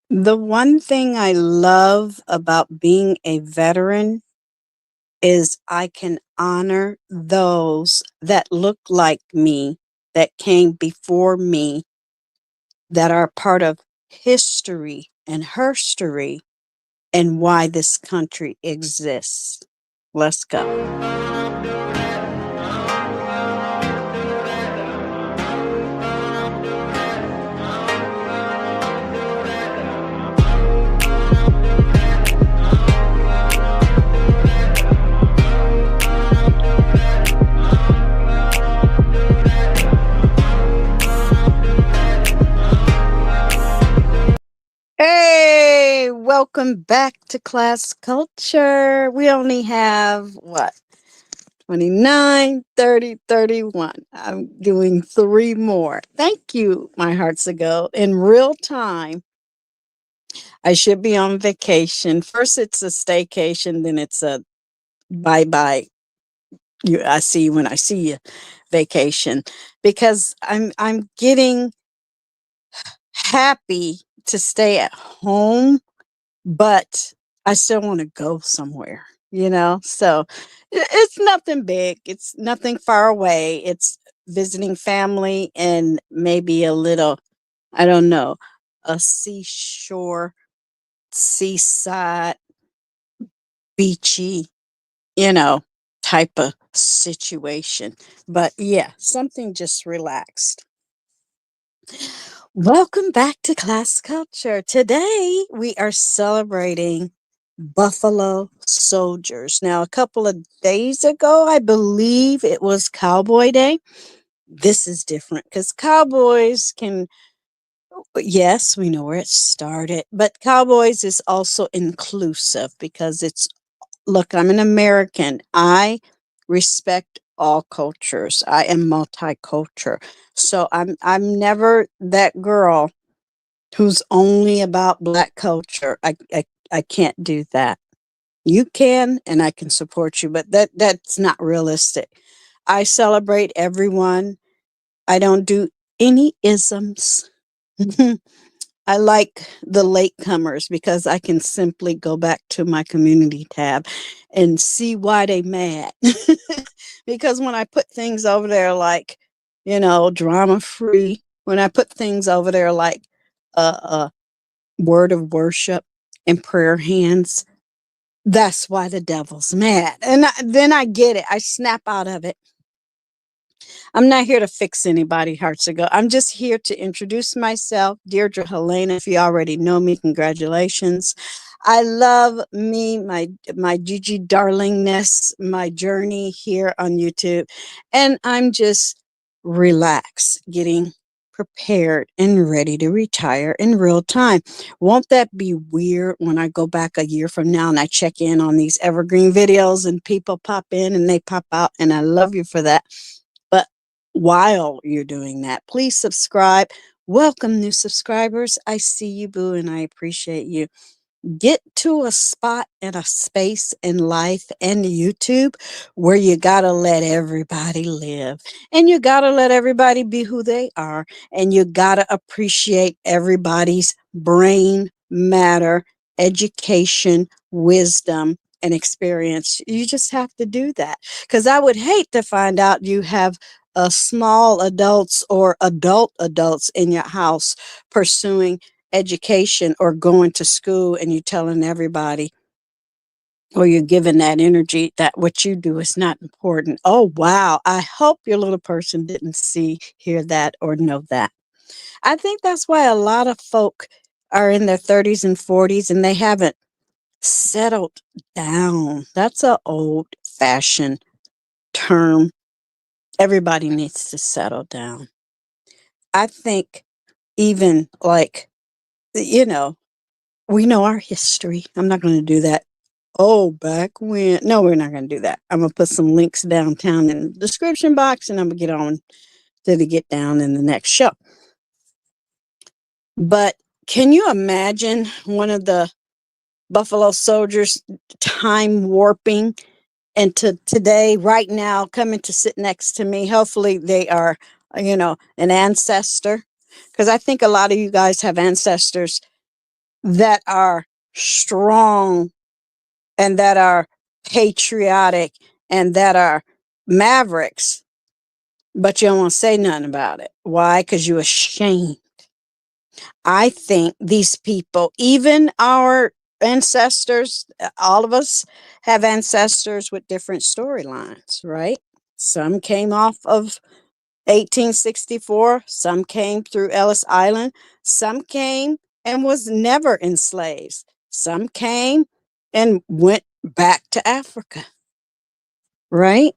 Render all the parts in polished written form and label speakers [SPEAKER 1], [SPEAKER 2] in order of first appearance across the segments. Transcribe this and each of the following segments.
[SPEAKER 1] The one thing I love about being a veteran is I can honor those that look like me, that came before me, that are part of history and herstory and why this country exists. Let's go. Hey, welcome back to Class Culture. We only have what? 29, 30, 31. I'm doing three more. Thank you, my hearts ago. In real time, I should be on vacation. First, it's a staycation, then it's a bye bye. I see you when I see you vacation because I'm getting happy to stay at home, but I still want to go somewhere, you know? So it's nothing big, it's nothing far away. It's visiting family and maybe a little, I don't know, a seashore, seaside, beachy, you know, type of situation. But yeah, something just relaxed. Welcome back to Class Culture. Today we are celebrating Buffalo Soldiers. Now, a couple of days ago, I believe it was Cowboy Day. This is different because cowboys can, yes, we know where it started, but cowboys is also inclusive because it's, look, I'm an American. I respect all cultures. I am multicultural. So I'm never that girl who's only about black culture. I can't do that. You can, and I can support you, but that's not realistic. I celebrate everyone. I don't do any isms. I like the latecomers because I can simply go back to my community tab and see why they mad. Because when I put things over there like, drama free, when I put things over there like a word of worship and prayer hands, that's why the devil's mad. And then I get it. I snap out of it. I'm not here to fix anybody, hearts ago. I'm just here to introduce myself, Deirdre Helena. If you already know me, congratulations. I love me, my Gigi darlingness, my journey here on YouTube, and I'm just relaxed, getting prepared and ready to retire in real time. Won't that be weird when I go back a year from now and I check in on these evergreen videos and people pop in and they pop out, and I love you for that. But while you're doing that, please subscribe. Welcome, new subscribers. I see you, boo, and I appreciate you. Get to a spot and a space in life and YouTube where you gotta let everybody live, and you gotta let everybody be who they are, and you gotta appreciate everybody's brain matter, education, wisdom, and experience. You just have to do that, because I would hate to find out you have small adults or adults in your house pursuing education or going to school, and you telling everybody, or you're giving that energy that what you do is not important. Oh wow, I hope your little person didn't see, hear that, or know that. I think that's why a lot of folk are in their 30s and 40s and they haven't settled down. That's a old fashioned term. Everybody needs to settle down. I think, even like, you know we know our history. I'm not going to do that. Oh, back when. No, we're not going to do that. I'm going to put some links downtown in the description box, and I'm going to get on to the get down in the next show. But can you imagine one of the Buffalo Soldiers time warping into today, right now, coming to sit next to me? Hopefully, they are, an ancestor, because I think a lot of you guys have ancestors that are strong and that are patriotic and that are mavericks, but you don't want to say nothing about it. Why? Because you're ashamed. I think these people, even our ancestors, all of us have ancestors with different storylines, right? Some came off of 1864, some came through Ellis Island, some came and was never enslaved, some came and went back to Africa, right?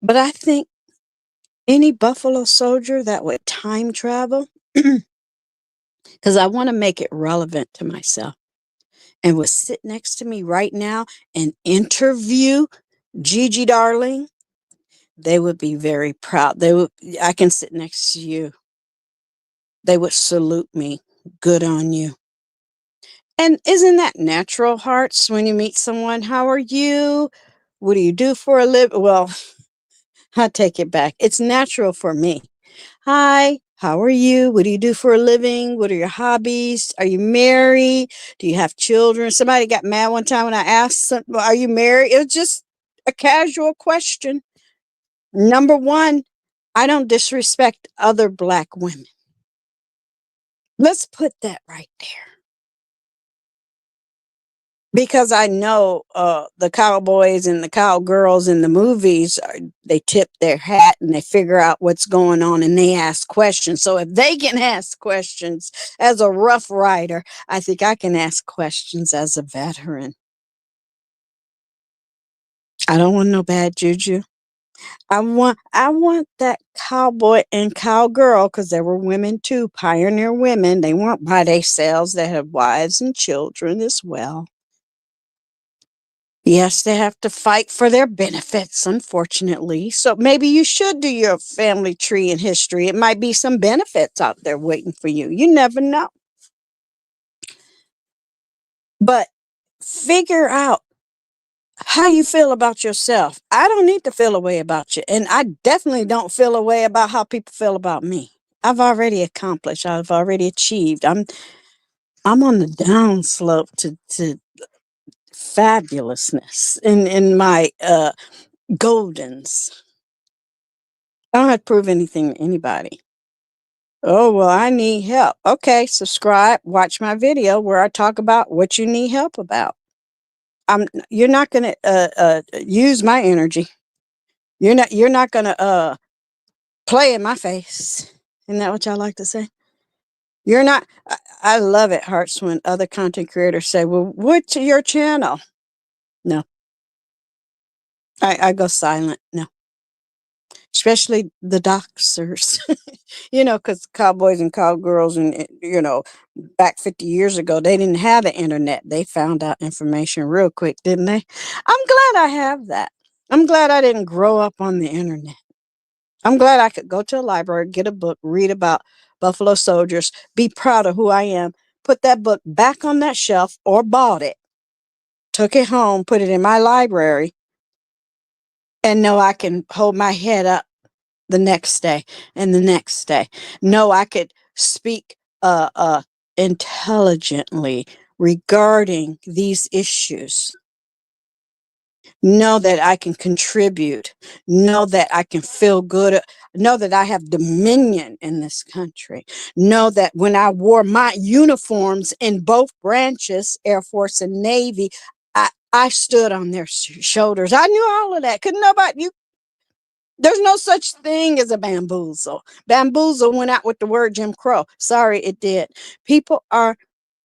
[SPEAKER 1] But I think any Buffalo Soldier that would time travel, because I want to make it relevant to myself, and would sit next to me right now and interview Gigi Darling, they would be very proud. They would, I can sit next to you. They would salute me. Good on you. And isn't that natural, Hearts, when you meet someone? How are you? What do you do for a living? Well, I take it back. It's natural for me. Hi, how are you? What do you do for a living? What are your hobbies? Are you married? Do you have children? Somebody got mad one time when I asked, are you married? It was just a casual question. Number one, I don't disrespect other Black women. Let's put that right there. Because I know the cowboys and the cowgirls in the movies, they tip their hat and they figure out what's going on and they ask questions. So if they can ask questions as a Rough Rider, I think I can ask questions as a veteran. I don't want no bad juju. I want that cowboy and cowgirl, because there were women too, pioneer women. They weren't by themselves. They had wives and children as well. Yes, they have to fight for their benefits, unfortunately. So maybe you should do your family tree and history. It might be some benefits out there waiting for you. You never know. But figure out how you feel about yourself. I don't need to feel a way about you. And I definitely don't feel a way about how people feel about me. I've already accomplished. I've already achieved. I'm on the downslope to fabulousness in my goldens. I don't have to prove anything to anybody. Oh, well, I need help. Okay, subscribe, watch my video where I talk about what you need help about. You're not going to use my energy. You're not going to play in my face. Isn't that what y'all like to say? You're not. I love it, Hearts, when other content creators say, well, what's your channel? No, I go silent. No, especially the doxers. Because cowboys and cowgirls and, back 50 years ago, they didn't have the internet. They found out information real quick, didn't they? I'm glad I have that. I'm glad I didn't grow up on the internet. I'm glad I could go to a library, get a book, read about Buffalo Soldiers, be proud of who I am, put that book back on that shelf or bought it, took it home, put it in my library, and know I can hold my head up the next day and the next day. No, I could speak intelligently regarding these issues. Know that I can contribute. Know that I can feel good. Know that I have dominion in this country. Know that when I wore my uniforms in both branches, Air Force and Navy, I stood on their shoulders. I knew all of that. Couldn't nobody, there's no such thing as a bamboozle. Bamboozle went out with the word Jim Crow. Sorry, it did. People are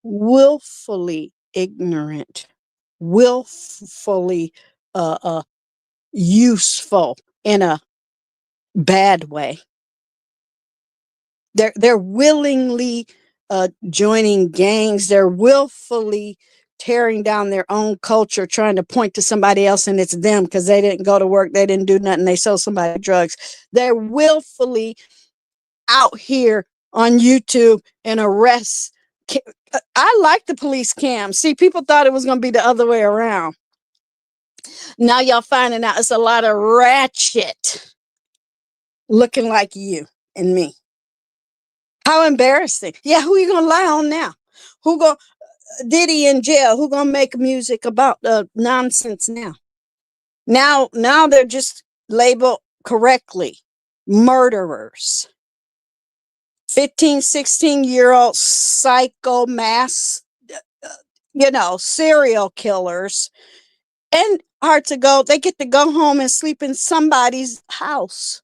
[SPEAKER 1] willfully ignorant, willfully useful in a bad way. They're willingly joining gangs. They're willfully tearing down their own culture, trying to point to somebody else and it's them because they didn't go to work, they didn't do nothing, they sold somebody drugs. They're willfully out here on YouTube and arrests. I like the police cam. See, people thought it was going to be the other way around. Now y'all finding out it's a lot of ratchet looking like you and me. How embarrassing. Yeah, who are you going to lie on now? Who go Diddy in jail? Who gonna make music about the nonsense now? Now they're just labeled correctly murderers. 15, 16-year-old psycho mass, serial killers. And hard to go, they get to go home and sleep in somebody's house.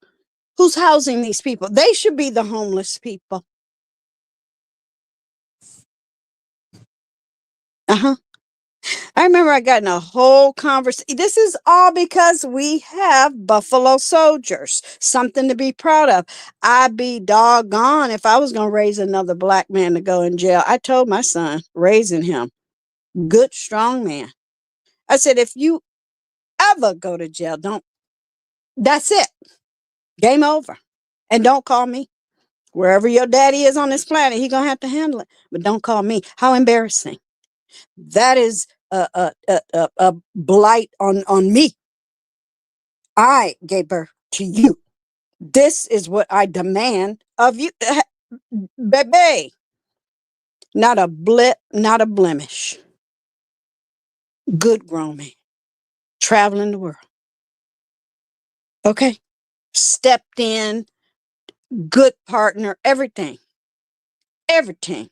[SPEAKER 1] Who's housing these people? They should be the homeless people. Uh-huh. I remember I got in a whole conversation. This is all because we have Buffalo soldiers, something to be proud of. I'd be doggone if I was going to raise another black man to go in jail. I told my son, raising him, good, strong man. I said, if you ever go to jail, that's it. Game over. And don't call me. Wherever your daddy is on this planet, he's going to have to handle it. But don't call me. How embarrassing. That is a blight on me. I gave birth to you. This is what I demand of you. Baby. Not a blip, not a blemish. Good grown man. Traveling the world. Okay. Stepped in. Good partner. Everything. Everything.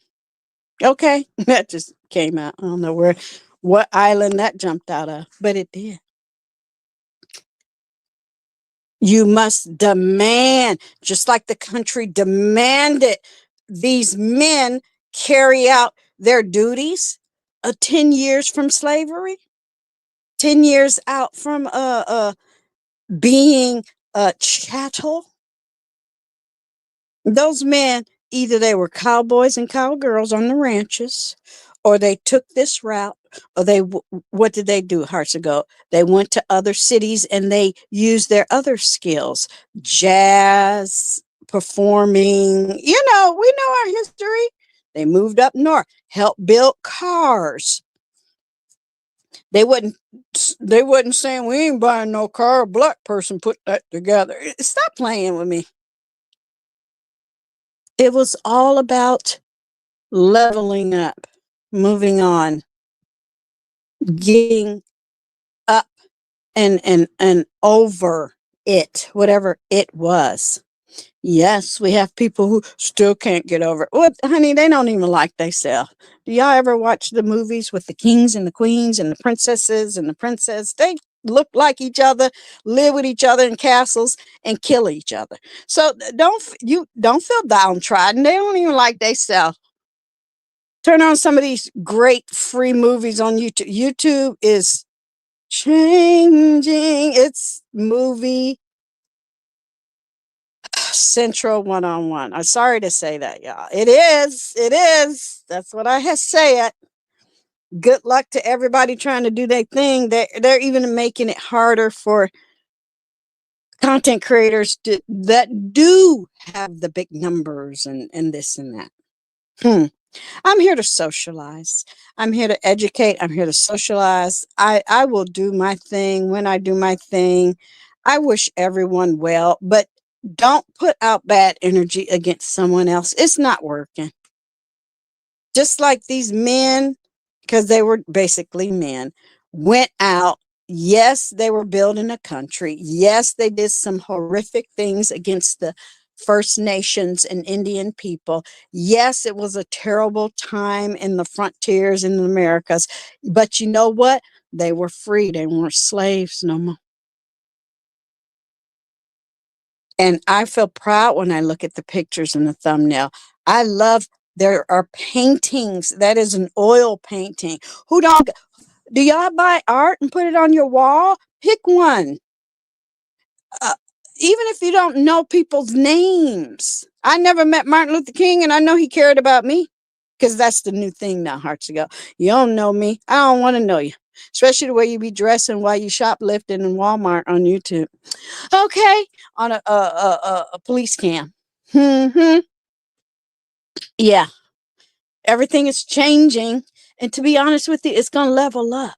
[SPEAKER 1] Okay. That just came out. I don't know what island that jumped out of, but it did. You must demand, just like the country demanded these men carry out their duties. 10 years from slavery, 10 years out from being a chattel. Those men, either they were cowboys and cowgirls on the ranches, or they took this route, or what did they do, hearts ago? They went to other cities and they used their other skills, jazz, performing. We know our history. They moved up north, helped build cars. They wasn't saying we ain't buying no car. A black person put that together. Stop playing with me. It was all about leveling up, moving on, getting up and over it, whatever it was. Yes, we have people who still can't get over it. What, honey, they don't even like themselves. Do y'all ever watch the movies with the kings and the queens and the princesses and the princess? They look like each other, live with each other in castles, and kill each other. So don't feel downtrodden. They don't even like themselves. Turn on some of these great free movies on YouTube. YouTube is changing its movie central one-on-one. I'm sorry to say that, y'all. It is. That's what I have said. Good luck to everybody trying to do their thing. They're even making it harder for content creators that do have the big numbers and this and that. I'm here to socialize. I'm here to educate. I'm here to socialize. I will do my thing when I do my thing. I wish everyone well, but don't put out bad energy against someone else. It's not working. Just like these men, because they were basically men, went out. Yes, they were building a country. Yes, they did some horrific things against the First Nations and Indian people. Yes, it was a terrible time in the frontiers in the Americas. But you know what? They were free. They weren't slaves no more. And I feel proud when I look at the pictures in the thumbnail. I love, there are paintings. That is an oil painting. Do y'all buy art and put it on your wall? Pick one. Even if you don't know people's names. I never met Martin Luther King, and I know he cared about me, because that's the new thing now, hearts ago. You don't know me. I don't want to know you, especially the way you be dressing while you shoplifting in Walmart on YouTube. Okay, on a police cam. Yeah, everything is changing, and to be honest with you, it's gonna level up.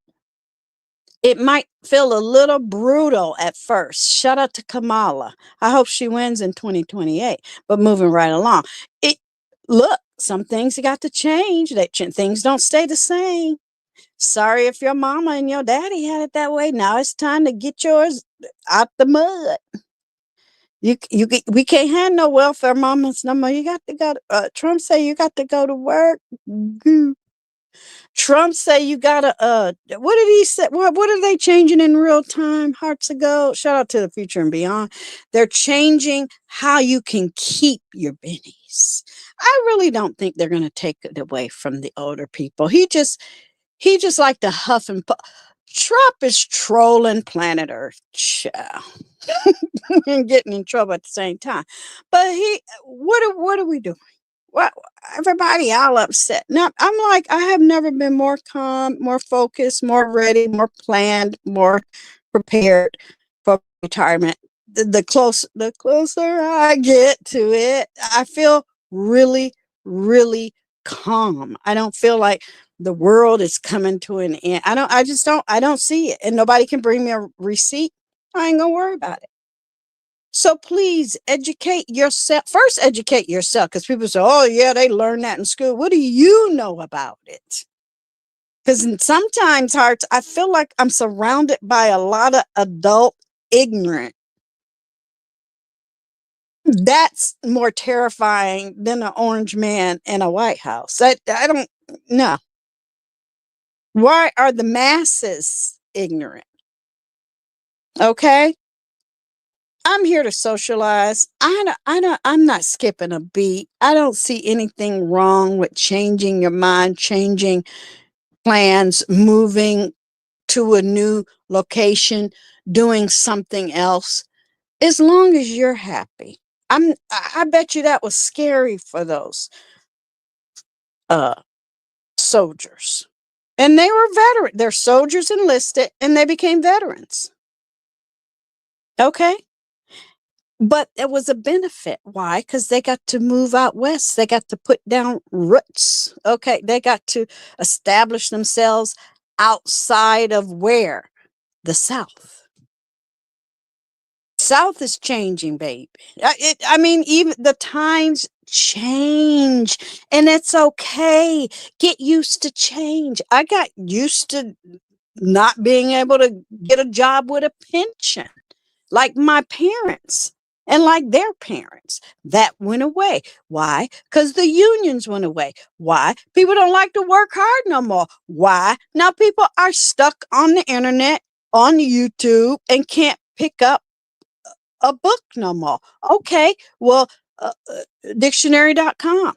[SPEAKER 1] It might feel a little brutal at first. Shout out to Kamala. I hope she wins in 2028. But moving right along, some things got to change. Things don't stay the same. Sorry if your mama and your daddy had it that way. Now it's time to get yours out the mud. We can't have no welfare mamas no more. You got to go. Trump say you got to go to work. Trump say you gotta what did he say? What are they changing in real time? Hearts ago. Shout out to the future and beyond. They're changing how you can keep your bennies. I really don't think they're gonna take it away from the older people. He just like to huff and puff. Trump is trolling planet Earth. Child. And getting in trouble at the same time. But what are we doing? Well, everybody all upset. Now I'm like, I have never been more calm, more focused, more ready, more planned, more prepared for retirement. The closer I get to it, I feel really, really calm. I don't feel like the world is coming to an end. I don't see it. And nobody can bring me a receipt. I ain't gonna worry about it. So please educate yourself. First, educate yourself, because people say, oh, yeah, they learn that in school. What do you know about it? Because sometimes, Hearts, I feel like I'm surrounded by a lot of adult ignorant. That's more terrifying than an orange man in a White House. I don't know. Why are the masses ignorant? Okay. I'm here to socialize. I'm not skipping a beat. I don't see anything wrong with changing your mind, changing plans, moving to a new location, doing something else, as long as you're happy. I bet you that was scary for those uh soldiers. And they were veteran. They're soldiers enlisted and they became veterans. Okay? But it was a benefit. Why? Because they got to move out west. They got to put down roots. Okay. They got to establish themselves outside of where? The South. South is changing, baby. I mean, even the times change and it's okay. Get used to change. I got used to not being able to get a job with a pension like my parents and like their parents. That went away. Why? Because the unions went away. Why? People don't like to work hard no more. Why? Now people are stuck on the internet, on YouTube, and can't pick up a book no more. Okay, well, dictionary.com.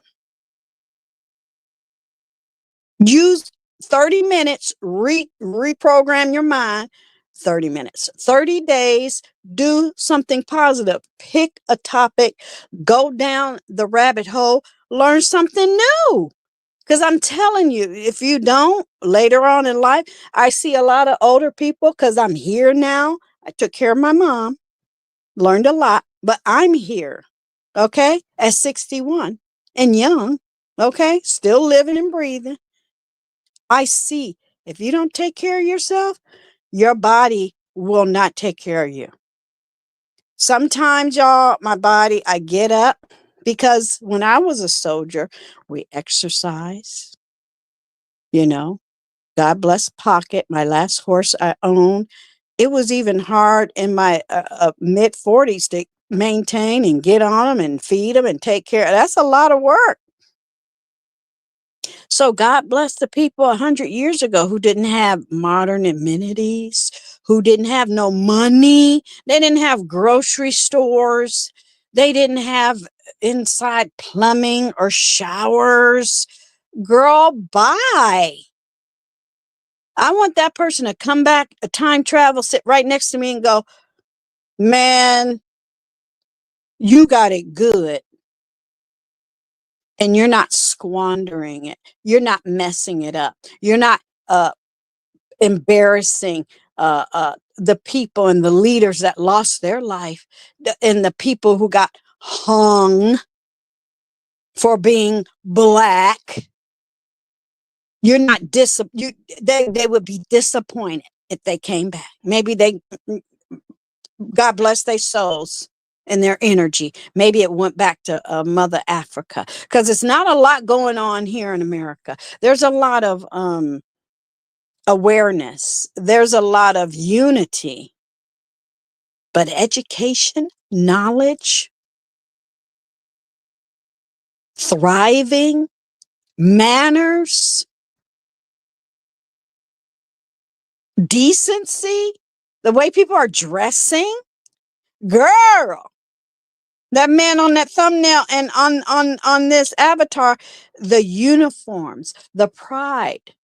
[SPEAKER 1] Use 30 minutes, reprogram your mind. 30 minutes, 30 days, do something positive. Pick a topic, go down the rabbit hole, learn something new. Because I'm telling you, if you don't, later on in life, I see a lot of older people because I'm here now. I took care of my mom, learned a lot, but I'm here, okay, at 61 and young, okay, still living and breathing. I see if you don't take care of yourself, your body will not take care of you. Sometimes, y'all, my body, I get up because when I was a soldier, we exercise, you know, God bless Pocket, my last horse I owned. It was even hard in my mid 40s to maintain and get on them and feed them and take care. That's a lot of work. So God bless the people 100 years ago who didn't have modern amenities, who didn't have no money. They didn't have grocery stores. They didn't have inside plumbing or showers. Girl, bye. I want that person to come back, a time travel, sit right next to me and go, man, you got it good. And you're not squandering it. You're not messing it up. You're not embarrassing the people and the leaders that lost their life and the people who got hung for being black. You're not they would be disappointed if they came back. Maybe God bless their souls and their energy. Maybe it went back to Mother Africa, because it's not a lot going on here in America. There's a lot of awareness. There's a lot of unity, but education, knowledge, thriving, manners, decency, the way people are dressing, girl. That man on that thumbnail and on this avatar, the uniforms, the pride,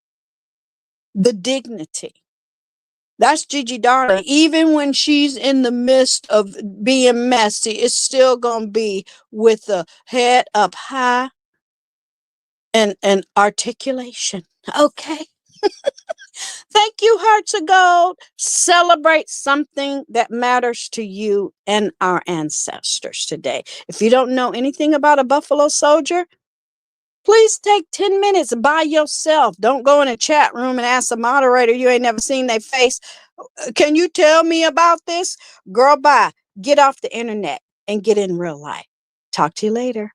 [SPEAKER 1] the dignity. That's Gigi Darling. Even when she's in the midst of being messy, it's still gonna be with the head up high and articulation. Okay. Thank you, Hearts of Gold. Celebrate something that matters to you and our ancestors today. If you don't know anything about a Buffalo Soldier, please take 10 minutes by yourself. Don't go in a chat room and ask a moderator you ain't never seen their face. Can you tell me about this? Girl, bye. Get off the internet and get in real life. Talk to you later.